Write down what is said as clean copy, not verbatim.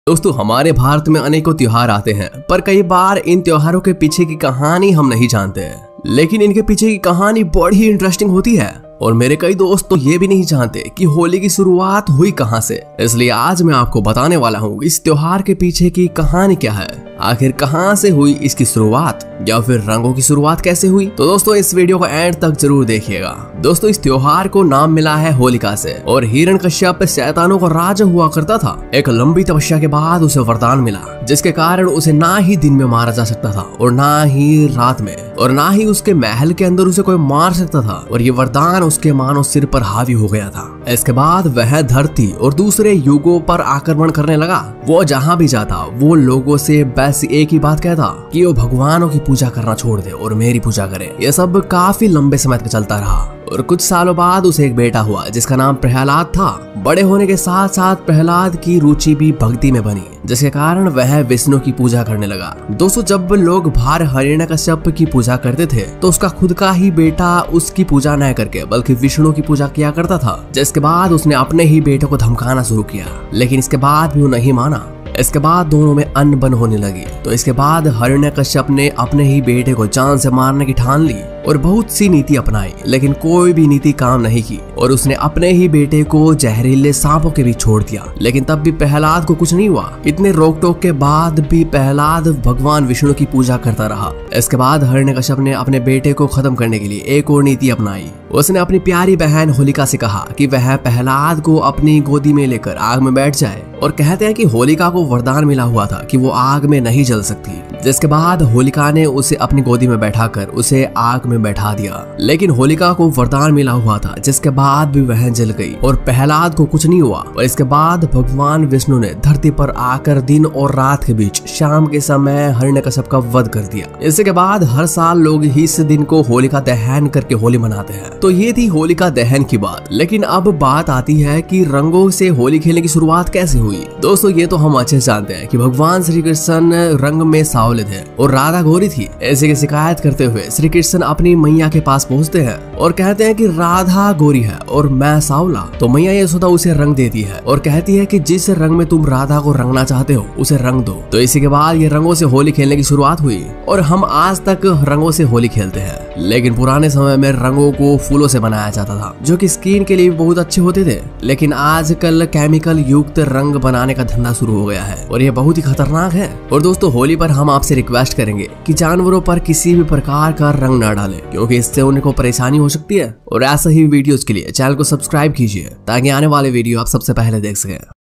दोस्तों हमारे भारत में अनेकों त्योहार आते हैं, पर कई बार इन त्योहारों के पीछे की कहानी हम नहीं जानते हैं। लेकिन इनके पीछे की कहानी बड़ी ही इंटरेस्टिंग होती है और मेरे कई दोस्त तो ये भी नहीं जानते कि होली की शुरुआत हुई कहां से। इसलिए आज मैं आपको बताने वाला हूँ इस त्योहार के पीछे की कहानी क्या है, आखिर कहां से हुई इसकी शुरुआत, या फिर रंगों की शुरुआत कैसे हुई। तो दोस्तों इस वीडियो को एंड तक जरूर देखिएगा। दोस्तों इस त्योहार को नाम मिला है होलिका से, और हिरण्यकश्यप शैतानों का राजा हुआ करता था। एक लंबी तपस्या के बाद उसे वरदान मिला, जिसके कारण उसे ना ही दिन में मारा जा सकता था और ना ही रात में, और ना ही उसके महल के अंदर उसे कोई मार सकता था। और ये वरदान उसके मानो सिर पर हावी हो गया था। इसके बाद वह धरती और दूसरे युगों पर आक्रमण करने लगा। वो जहाँ भी जाता वो लोगों से बस एक ही बात कहता कि वो भगवानों की पूजा करना छोड़ दे और मेरी पूजा करे। ये सब काफी लंबे समय तक चलता रहा और कुछ सालों बाद उसे एक बेटा हुआ जिसका नाम प्रहलाद था। बड़े होने के साथ साथ प्रहलाद की रुचि भी भक्ति में बनी, जिसके कारण वह विष्णु की पूजा करने लगा। दोस्तों जब लोग बाहर हिरण्यकश्यप की पूजा करते थे तो उसका खुद का ही बेटा उसकी पूजा न करके बल्कि विष्णु की पूजा किया करता था। जिसके बाद उसने अपने ही बेटे को धमकाना शुरू किया, लेकिन इसके बाद भी वो नहीं माना। इसके बाद दोनों में अनबन होने लगी। तो इसके बाद हिरण्यकश्यप ने अपने ही बेटे को जान से मारने की ठान ली और बहुत सी नीति अपनाई, लेकिन कोई भी नीति काम नहीं की और उसने अपने ही बेटे को जहरीले सांपों के बीच छोड़ दिया। लेकिन तब भी प्रहलाद को कुछ नहीं हुआ। इतने रोक टोक के बाद भी प्रहलाद भगवान विष्णु की पूजा करता रहा। इसके बाद हिरण्यकश्यप ने अपने बेटे को खत्म करने के लिए एक और नीति अपनाई। उसने अपनी प्यारी बहन होलिका से कहा कि वह प्रहलाद को अपनी गोदी में लेकर आग में बैठ जाए, और कहते हैं कि होलिका को वरदान मिला हुआ था कि वो आग में नहीं जल सकती। जिसके बाद होलिका ने उसे अपनी गोदी में बैठाकर उसे आग में बैठा दिया। लेकिन होलिका को वरदान मिला हुआ था, जिसके बाद भी वह जल गई और प्रहलाद को कुछ नहीं हुआ। और इसके बाद भगवान विष्णु ने धरती पर आकर दिन और रात के बीच शाम के समय हिरण्यकश्यप का वध कर दिया। इसके बाद हर साल लोग इस दिन को होलिका दहन करके होली मनाते हैं। तो ये थी होलिका दहन की बात। लेकिन अब बात आती है कि रंगों से होली खेलने की शुरुआत कैसे हुई। दोस्तों ये तो हम अच्छे से जानते हैं कि भगवान श्री कृष्ण रंग में सावले थे और राधा गोरी थी। ऐसे की शिकायत करते हुए श्री कृष्ण अपनी मैया के पास पहुंचते हैं और कहते हैं कि राधा गोरी है और मैं सावला। तो मैया यशोदा उसे रंग देती है और कहती है कि जिस रंग में तुम राधा को रंगना चाहते हो उसे रंग दो। तो इसी के बाद ये रंगों से होली खेलने की शुरुआत हुई और हम आज तक रंगों से होली खेलते हैं। लेकिन पुराने समय में रंगों को फूलों से बनाया जाता था, जो कि स्किन के लिए भी बहुत अच्छे होते थे। लेकिन आजकल केमिकल युक्त रंग बनाने का धंधा शुरू हो गया है और ये बहुत ही खतरनाक है। और दोस्तों होली पर हम आपसे रिक्वेस्ट करेंगे कि जानवरों पर किसी भी प्रकार का रंग न डालें, क्योंकि इससे उनको परेशानी हो सकती है। और ऐसा ही वीडियोस के लिए चैनल को सब्सक्राइब कीजिए ताकि आने वाले वीडियो आप सबसे पहले देख सकें।